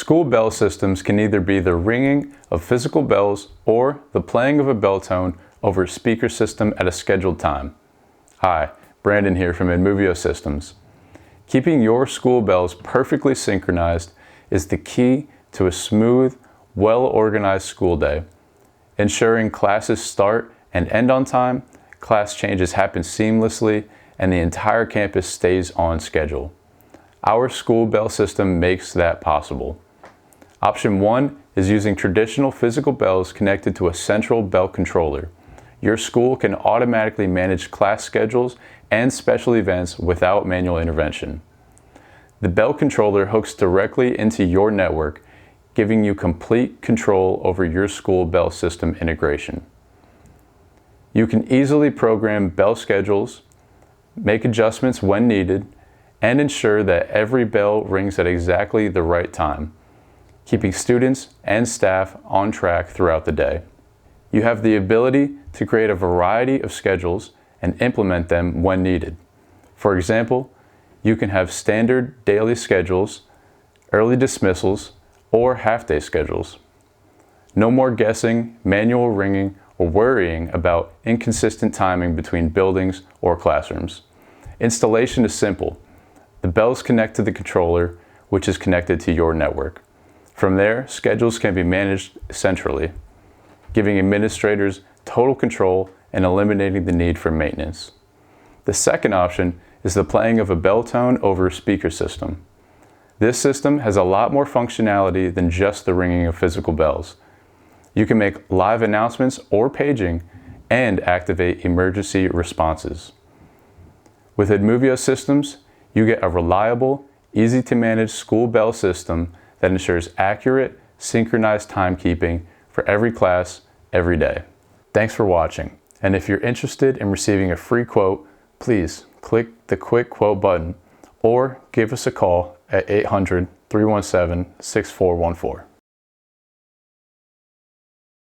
School bell systems can either be the ringing of physical bells or the playing of a bell tone over a speaker system at a scheduled time. Hi, Brandon here from Movio Systems. Keeping your school bells perfectly synchronized is the key to a smooth, well-organized school day. Ensuring classes start and end on time, class changes happen seamlessly, and the entire campus stays on schedule. Our school bell system makes that possible. Option 1 is using traditional physical bells connected to a central bell controller. Your school can automatically manage class schedules and special events without manual intervention. The bell controller hooks directly into your network, giving you complete control over your school bell system integration. You can easily program bell schedules, make adjustments when needed, and ensure that every bell rings at exactly the right time, keeping students and staff on track throughout the day. You have the ability to create a variety of schedules and implement them when needed. For example, you can have standard daily schedules, early dismissals, or half-day schedules. No more guessing, manual ringing, or worrying about inconsistent timing between buildings or classrooms. Installation is simple. The bells connect to the controller, which is connected to your network. From there, schedules can be managed centrally, giving administrators total control and eliminating the need for maintenance. The second option is the playing of a bell tone over a speaker system. This system has a lot more functionality than just the ringing of physical bells. You can make live announcements or paging and activate emergency responses. With Movio Systems, you get a reliable, easy-to-manage school bell system that ensures accurate, synchronized timekeeping for every class, every day. Thanks for watching, and if you're interested in receiving a free quote, please click the Quick Quote button or give us a call at 800-317-6414.